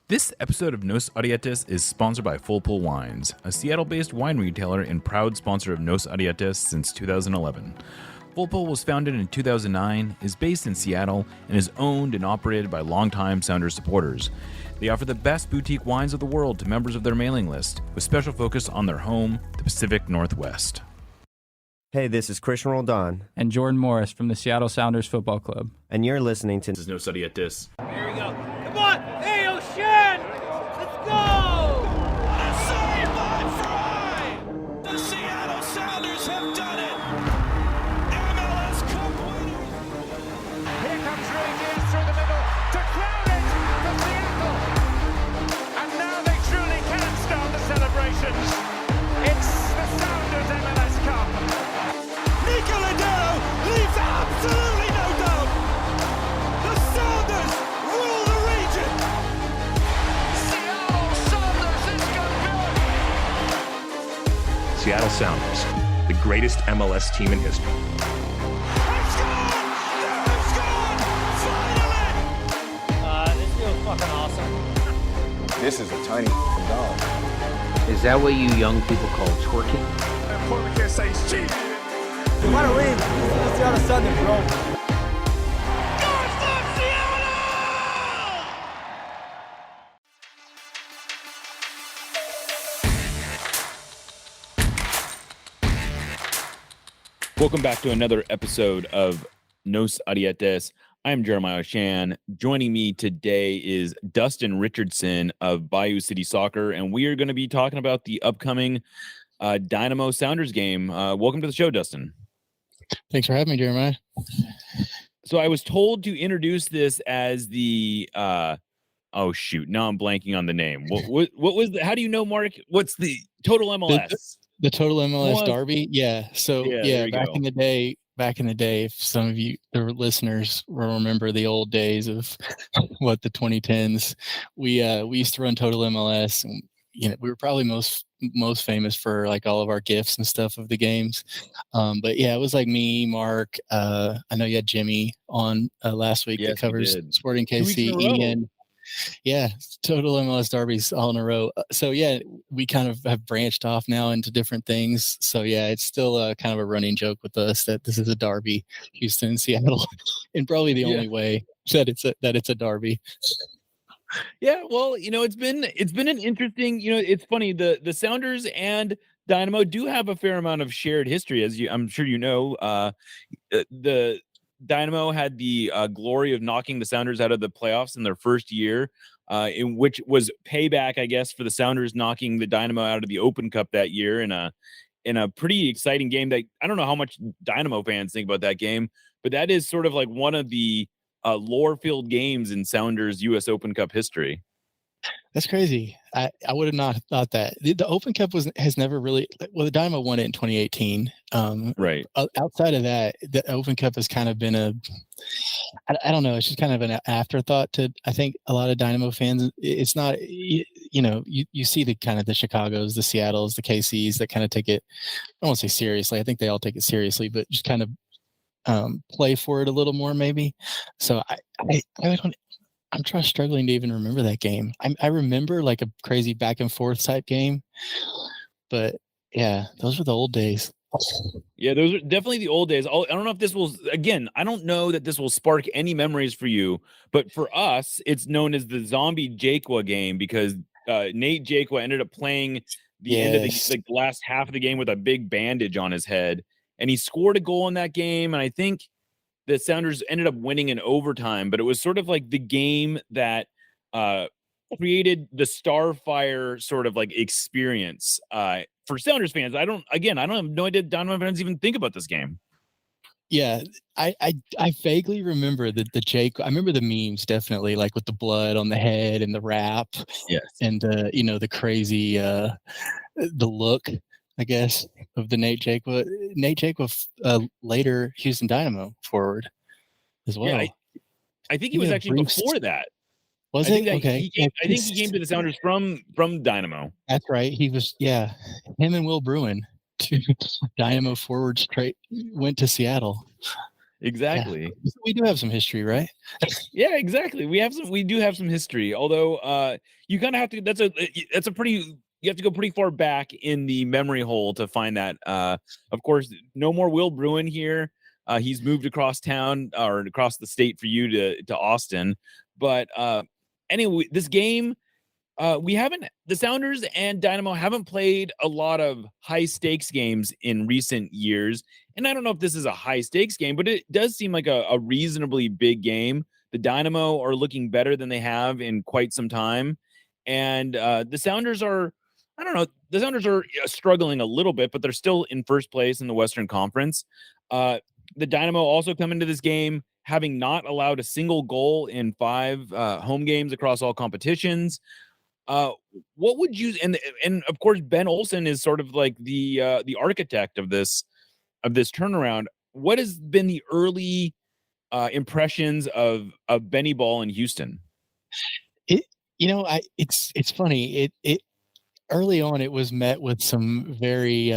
This episode of Nos Arietes is sponsored by Full Pull Wines, a Seattle-based wine retailer and proud sponsor of Nos Arietes since 2011. Full Pull was founded in 2009, is based in Seattle, and is owned and operated by longtime Sounders supporters. They offer the best boutique wines of the world to members of their mailing list, with special focus on their home, the Pacific Northwest. Hey, this is Christian Roldan. And Jordan Morris from the Seattle Sounders Football Club. And you're listening to... This is Nos Arietes. Here we go. Come on! Hey, O'Shan! Let's go! Save by Fry! The Seattle Sounders have done it! MLS Cup winners! Here comes Rangers through the middle to crown it for Seattle! And now they truly can start the celebrations. It's the Sounders MLS Cup. Nicola leaves absolutely no doubt! The Sounders rule the region! Seattle Sounders is good. Seattle Sounders, the greatest MLS team in history. They've scored! They've scored! Finally! This feels fucking awesome. This is a tiny dog. Is that what you young people call twerking? And Paul McKay says cheating. You want to win? Let's see how the Sunday, bro. Good for Seattle! Welcome back to another episode of Nos Arietes. I'm Jeremiah Shan. Joining me today is Dustin Richardson of Bayou City Soccer, and we are going to be talking about the upcoming Dynamo Sounders game. Welcome to the show, Dustin. Thanks for having me, Jeremiah. So I was told to introduce this as the oh shoot, now I'm blanking on the name. What was the, how do you know, Mark? What's the total MLS? The total MLS What? Derby? Yeah. So there you back go. in the day, if some of you, the listeners, will remember the old days of what the 2010s, we used to run Total MLS, and we were probably most famous for like all of our gifts and stuff of the games. But yeah, it was like me, Mark. I know you had Jimmy on last week Yes, that covers we did. Sporting 2 weeks in KC. a row. Ian. Yeah, total MLS derbies all in a row. So yeah, we kind of have branched off now into different things. So yeah, it's still kind of a running joke with us that this is a derby, Houston and Seattle, and probably the only way that it's a derby. Yeah, well, it's been an interesting. It's funny. The Sounders and Dynamo do have a fair amount of shared history, as I'm sure you know. The Dynamo had the glory of knocking the Sounders out of the playoffs in their first year, in which was payback, I guess, for the Sounders knocking the Dynamo out of the Open Cup that year in a pretty exciting game. That I don't know how much Dynamo fans think about that game, but that is sort of like one of the lore-filled games in Sounders U.S. Open Cup history. That's crazy. I would have not thought that. The Open Cup has never really. Well, the Dynamo won it in 2018. Right. Outside of that, the Open Cup has kind of been I don't know. It's just kind of an afterthought to, I think, a lot of Dynamo fans. It's not. You see the kind of the Chicagos, the Seattles, the KCs that kind of take it. I won't say seriously. I think they all take it seriously, but just kind of play for it a little more, maybe. So I don't. I'm struggling to even remember that game. I remember like a crazy back and forth type game, but yeah, those were the old days. Yeah, those are definitely the old days. I don't know if this will, again, I don't know that this will spark any memories for you, but for us, it's known as the Zombie Jaquwa game because Nate Jaquwa ended up playing the end of the last half of the game with a big bandage on his head, and he scored a goal in that game, and I think the Sounders ended up winning in overtime, but it was sort of like the game that created the Starfire sort of like experience for Sounders fans. I don't have no idea Dynamo fans even think about this game. Yeah, I vaguely remember the Jake. I remember the memes definitely, like with the blood on the head and the wrap. Yes, and the crazy the look, I guess, of the Nate Jaquwa. Nate Jaquwa, later Houston Dynamo forward as well. Yeah, I think he was actually before that. Was it? Okay. I think he came to the Sounders from Dynamo. That's right. He was, yeah. Him and Will Bruin, two Dynamo forwards, went to Seattle. Exactly. Yeah. We do have some history, right? Yeah, exactly. We do have some history. Although you kind of have to that's a pretty you have to go pretty far back in the memory hole to find that. Of course, no more Will Bruin here. He's moved across town or across the state for you to Austin. But anyway, this game the Sounders and Dynamo haven't played a lot of high stakes games in recent years. And I don't know if this is a high stakes game, but it does seem like a reasonably big game. The Dynamo are looking better than they have in quite some time. And the Sounders are, I don't know, the Sounders are struggling a little bit, but they're still in first place in the Western Conference. The Dynamo also come into this game having not allowed a single goal in 5 home games across all competitions. What would you and of course Ben Olsen is sort of like the architect of this turnaround. What has been the early impressions of Benny Ball in Houston? It's funny. It early on it was met with some very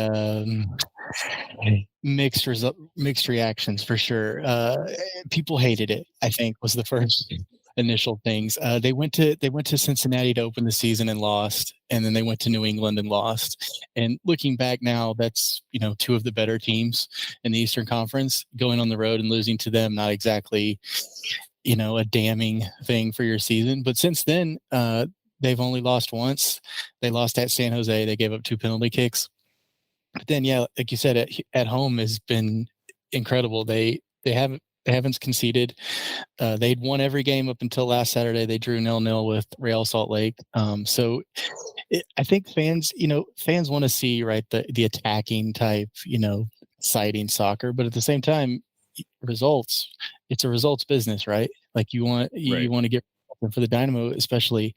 mixed reactions for sure. People hated it, I think, was the first initial things. They went to Cincinnati to open the season and lost, and then they went to New England and lost. And looking back now, that's 2 of the better teams in the Eastern Conference. Going on the road and losing to them, not exactly a damning thing for your season. But since then, they've only lost once. They lost at San Jose. They gave up 2 penalty kicks. But then, yeah, like you said, at home has been incredible. They haven't conceded. They'd won every game up until last Saturday. They drew 0-0 with Real Salt Lake. So I think fans want to see, right, the attacking type, exciting soccer. But at the same time, results. It's a results business, right? Like you want to get. And for the Dynamo, especially,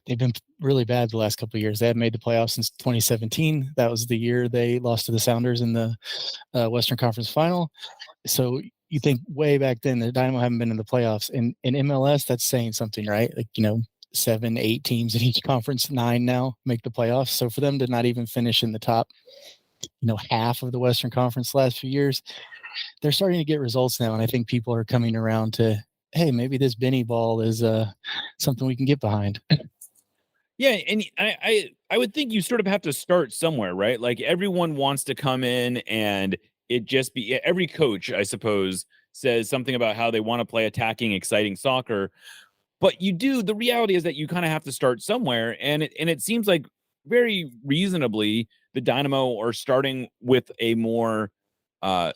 they've been really bad the last couple of years. They haven't made the playoffs since 2017. That was the year they lost to the Sounders in the Western Conference Final. So you think way back then, the Dynamo haven't been in the playoffs. And in MLS, that's saying something, right? Like, 7, 8 teams in each conference, 9 now make the playoffs. So for them to not even finish in the top, half of the Western Conference the last few years, they're starting to get results now. And I think people are coming around to, hey, maybe this Benny Ball is something we can get behind. Yeah, and I would think you sort of have to start somewhere, right? Like everyone wants to come in and it just be every coach, I suppose, says something about how they want to play attacking, exciting soccer. But the reality is that you kind of have to start somewhere. And it seems like very reasonably the Dynamo are starting with a more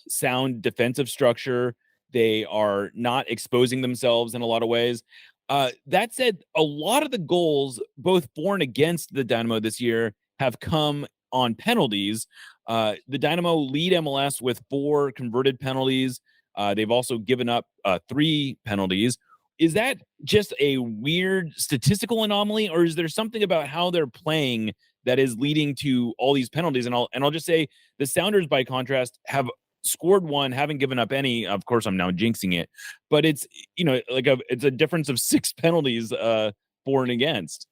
sound defensive structure. They are not exposing themselves in a lot of ways. That said, a lot of the goals, both for and against the Dynamo this year, have come on penalties. The Dynamo lead MLS with 4 converted penalties. They've also given up 3 penalties. Is that just a weird statistical anomaly, or is there something about how they're playing that is leading to all these penalties? And I'll just say the Sounders, by contrast, have scored 1, haven't given up any. Of course, I'm now jinxing it, but it's it's a difference of 6 penalties for and against.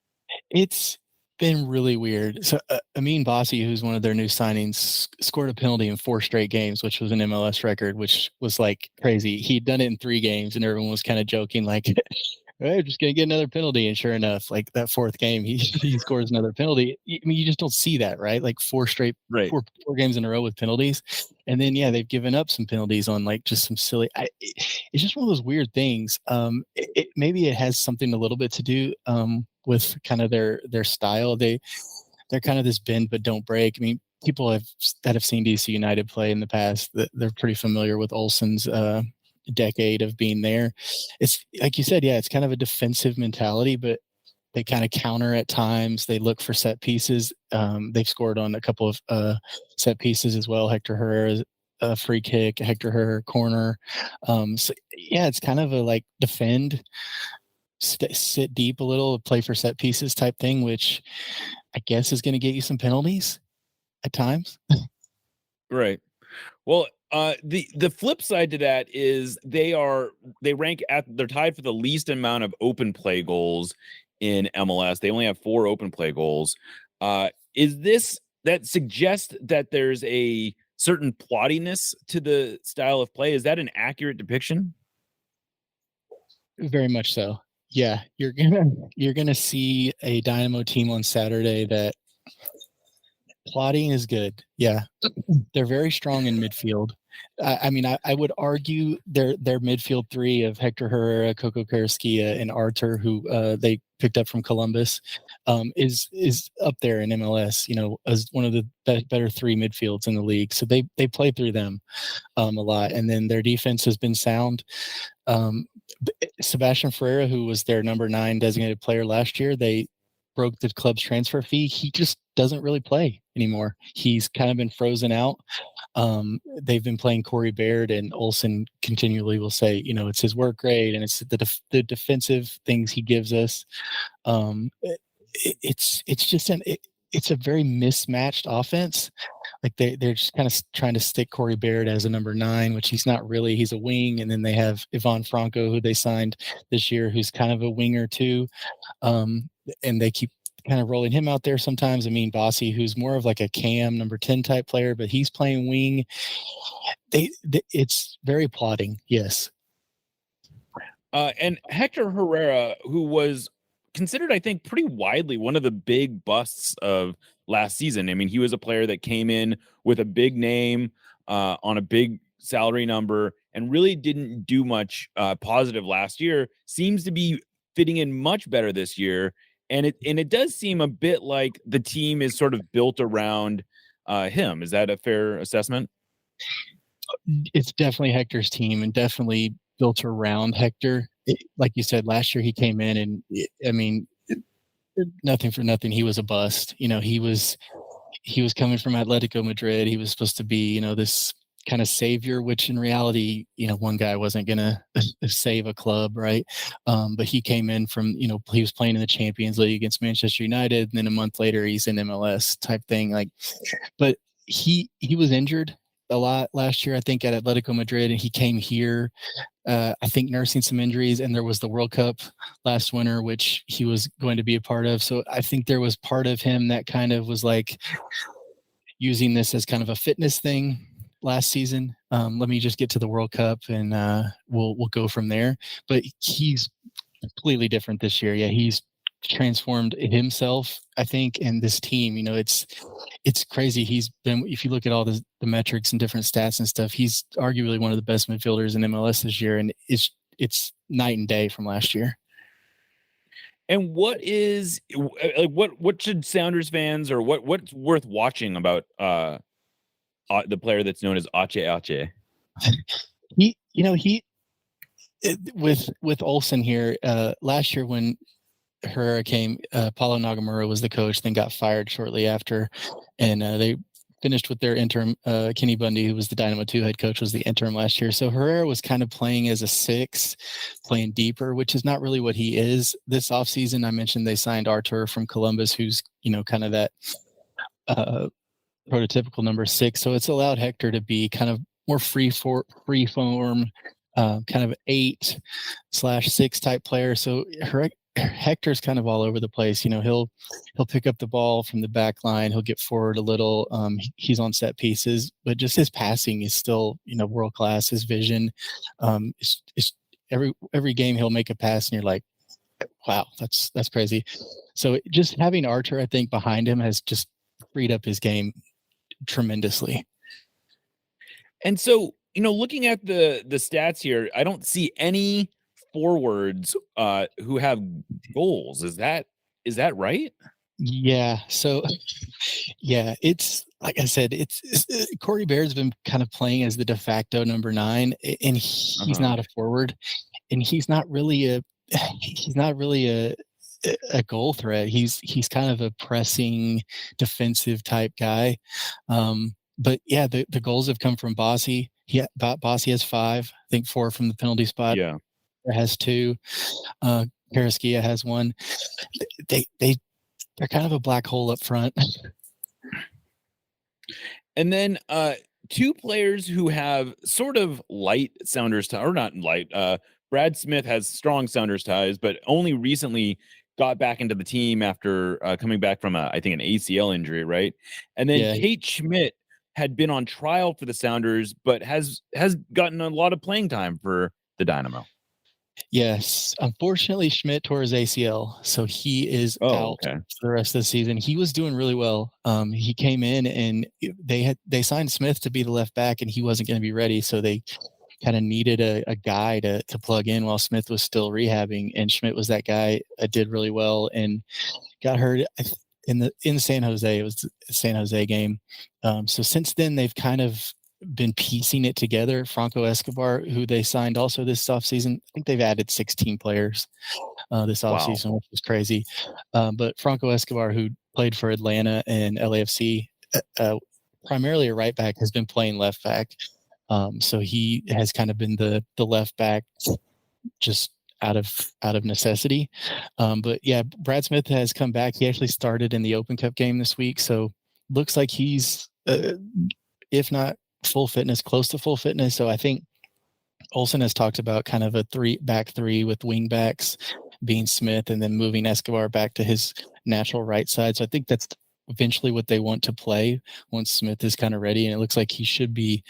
It's been really weird. So Amin Bassi, who's one of their new signings, scored a penalty in 4 straight games, which was an MLS record, which was like crazy. He'd done it in 3 games, and everyone was kind of joking, like, "Hey, just gonna get another penalty." And sure enough, like that 4th game, he scores another penalty. I mean, you just don't see that, right? Like 4 four games in a row with penalties, and then they've given up some penalties on like just some silly. It's just one of those weird things. Maybe it has something a little bit to do with kind of their style. They're kind of this bend but don't break. I mean, people that have seen DC United play in the past, they're pretty familiar with Olsen's decade of being there. It's like you said, it's kind of a defensive mentality, but they kind of counter at times. They look for set pieces. They've scored on a couple of set pieces as well. Hector Herrera's a free kick, Hector Herrera corner. So it's kind of a like defend, sit deep a little, play for set pieces type thing, which I guess is going to get you some penalties at times. Right. Well, the flip side to that is they're tied for the least amount of open play goals in MLS. They only have 4 open play goals. Is this that suggests that there's a certain plottiness to the style of play. Is that an accurate depiction? Very much so. Yeah, you're gonna see a Dynamo team on Saturday that plotting is good. Yeah, they're very strong in midfield. I mean, I would argue their midfield three of Hector Herrera, Coco Carrasquilla, and Artur, who they picked up from Columbus, is up there in MLS. As one of the better three midfields in the league. So they play through them a lot, and then their defense has been sound. Sebastian Ferreira, who was their number 9 designated player last year, they broke the club's transfer fee. He just doesn't really play anymore. He's kind of been frozen out. They've been playing Corey Baird, and Olsen continually will say, it's his work rate and it's the defensive things he gives us. It's a very mismatched offense. Like they're just kind of trying to stick Corey Baird as a number 9, which he's not really. He's a wing. And then they have Ivan Franco, who they signed this year, who's kind of a winger too. And they keep kind of rolling him out there sometimes. I mean, Bossy, who's more of like a cam number 10 type player, but he's playing wing. It's very plotting. Yes. And Hector Herrera, who was considered, I think, pretty widely one of the big busts of last season. I mean, he was a player that came in with a big name on a big salary number and really didn't do much positive last year. Seems to be fitting in much better this year. And it does seem a bit like the team is sort of built around him. Is that a fair assessment? It's definitely Hector's team and definitely built around Hector. Like you said, last year he came in and nothing for nothing. He was a bust. He was coming from Atletico Madrid. He was supposed to be, this kind of savior, which in reality, one guy wasn't going to save a club. Right. But he came in from, he was playing in the Champions League against Manchester United. And then a month later he's in MLS type thing. But he was injured a lot last year, I think, at Atletico Madrid, and he came here, I think, nursing some injuries, and there was the World Cup last winter, which he was going to be a part of. So I think there was part of him that kind of was like using this as kind of a fitness thing last season. Let me just get to the World Cup and we'll go from there. But he's completely different this year. Yeah, he's transformed himself, I think, and this team. It's crazy. He's been, if you look at all the metrics and different stats and stuff, he's arguably one of the best midfielders in MLS this year, and it's night and day from last year. And what should Sounders fans, or what's worth watching about the player that's known as Ache? With Olsen here, last year when Herrera came, Paulo Nagamura was the coach, then got fired shortly after, and they finished with their interim. Kenny Bundy, who was the Dynamo 2 head coach, was the interim last year. So Herrera was kind of playing as a 6, playing deeper, which is not really what he is. This offseason, I mentioned they signed Artur from Columbus, who's kind of that prototypical number 6. So it's allowed Hector to be kind of more free form, kind of 8/6 type player. So Hector's kind of all over the place. He'll pick up the ball from the back line. He'll get forward a little. He's on set pieces, but just his passing is still, world class. His vision, it's every game he'll make a pass and you're like, wow, that's crazy. So just having Artur, I think, behind him has just freed up his game tremendously. And so, looking at the stats here, I don't see any forwards who have goals. Is that right? Yeah. So yeah, it's like I said, it's Corey Baird's been kind of playing as the de facto number 9, and he's not a forward, and he's not really a goal threat. He's kind of a pressing defensive type guy. But yeah, the goals have come from Bossy. Bossy has 5, I think 4 from the penalty spot. Yeah. Has 2. Carrasquilla has 1. They're kind of a black hole up front. And then 2 players who have sort of light Sounders ties, or not light. Brad Smith has strong Sounders ties, but only recently got back into the team after coming back from I think an ACL injury, right? And then Kate Schmidt, had been on trial for the Sounders, but has gotten a lot of playing time for the Dynamo. Yes, unfortunately, Schmidt tore his ACL, so he is out Okay. for the rest of the season. He was doing really well. He came in and they signed Smith to be the left back, and he wasn't going to be ready, so they kind of needed a guy to plug in while Smith was still rehabbing, and Schmidt was that guy. Did really well and got hurt in San Jose. It was the San Jose game. So since then, they've kind of been piecing it together. Franco Escobar, who they signed also this offseason, I think they've added 16 players this offseason, which is crazy. But Franco Escobar, who played for Atlanta and LAFC, primarily a right back, has been playing left back. So he has kind of been the left back just out of necessity. But yeah, Brad Smith has come back. He actually started in the Open Cup game this week. So looks like he's, if not full fitness, close to full fitness. So I think Olsen has talked about kind of a back three with wing backs being Smith and then moving Escobar back to his natural right side. So I think that's eventually what they want to play once Smith is kind of ready. And it looks like he should be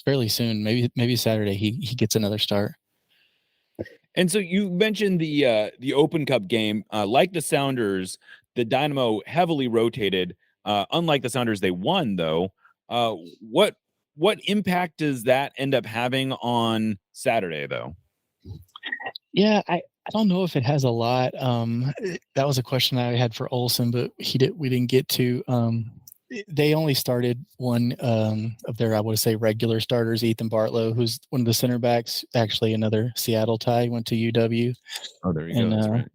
fairly soon. Maybe Saturday he gets another start. And so you mentioned the Open Cup game. Like the Sounders, the Dynamo heavily rotated. Unlike the Sounders, they won though. What impact does that end up having on Saturday though? Yeah, I don't know if it has a lot. That was a question I had for Olsen, but we didn't get to. They only started one of their, I would say, regular starters, Ethan Bartlow, who's one of the center backs, actually another Seattle tie, went to UW. Oh, there you go. That's right.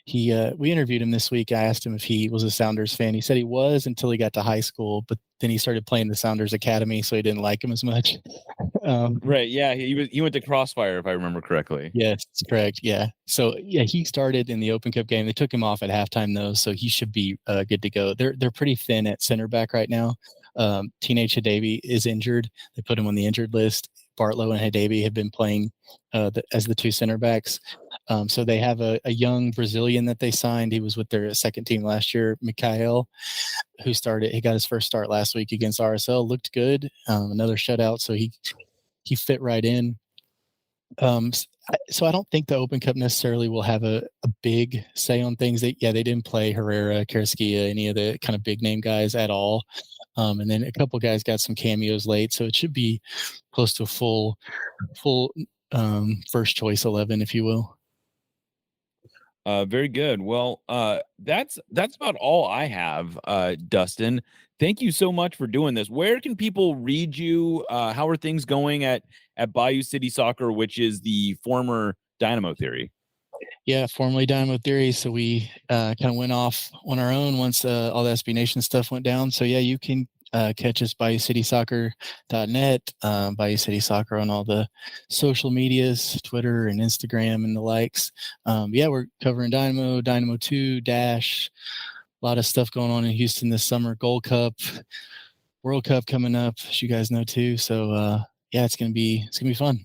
We interviewed him this week. I asked him if he was a Sounders fan. He said he was until he got to high school, but then he started playing the Sounders Academy, so he didn't like him as much. Right. Yeah. He went to Crossfire, if I remember correctly. Yes, that's correct. Yeah. So yeah, he started in the Open Cup game. They took him off at halftime though, so he should be good to go. They're pretty thin at center back right now. Teenage Hadebi is injured. They put him on the injured list. Bartlow and Hadebi have been playing as the two center backs. So they have a young Brazilian that they signed. He was with their second team last year, Mikhail, who started. He got his first start last week against RSL. Looked good. Another shutout. So he fit right in. So I don't think the Open Cup necessarily will have a big say on things. They didn't play Herrera, Carrasquilla, any of the kind of big name guys at all. And then a couple guys got some cameos late. So it should be close to a full first choice 11, if you will. Very good. Well, that's about all I have, Dustin. Thank you so much for doing this. Where can people read you? How are things going at Bayou City Soccer, which is the former Dynamo Theory? Yeah, formerly Dynamo Theory. So we kind of went off on our own once all the SB Nation stuff went down. So yeah, you can catch us BayouCitySoccer.net, Bayou City Soccer on all the social medias, Twitter and Instagram and the likes. Yeah, we're covering Dynamo, Dynamo 2, Dash, a lot of stuff going on in Houston this summer. Gold Cup, World Cup coming up, as you guys know too. So yeah, it's gonna be fun.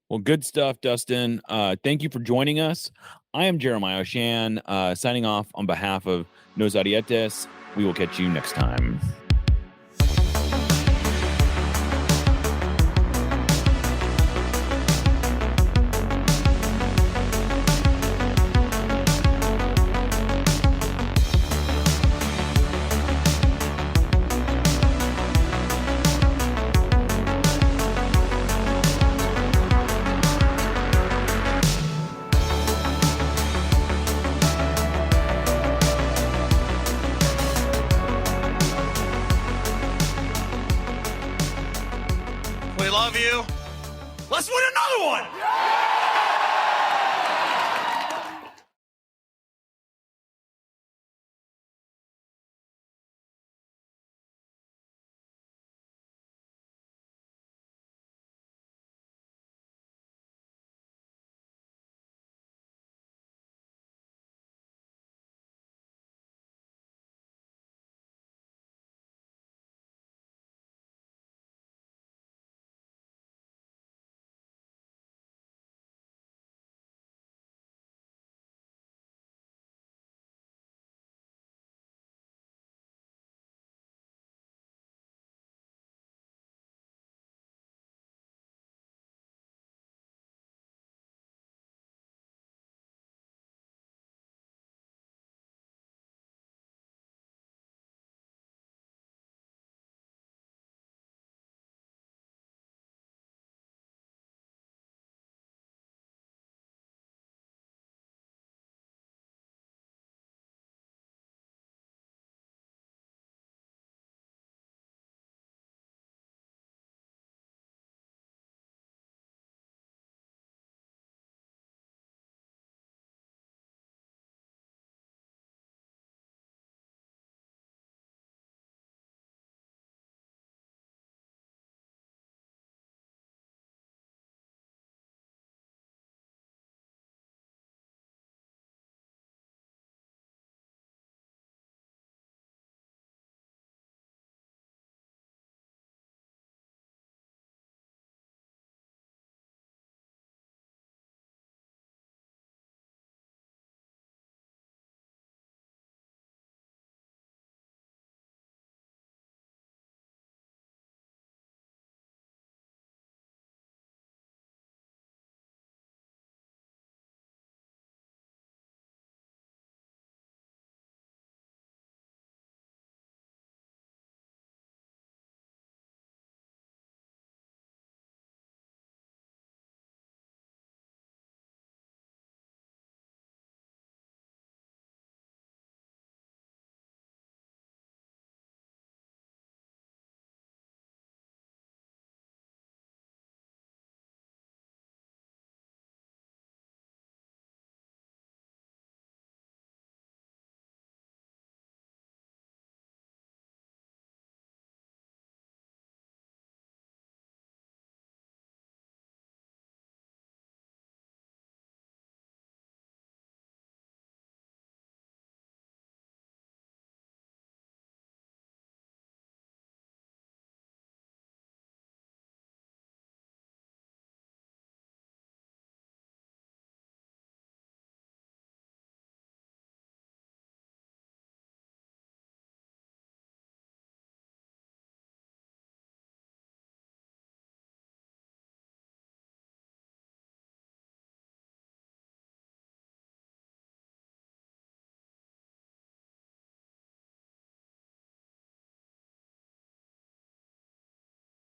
Well, good stuff, Dustin. Thank you for joining us. I am Jeremiah Oshan, signing off on behalf of Nos Arietes. We will catch you next time. We love you. Let's win another one!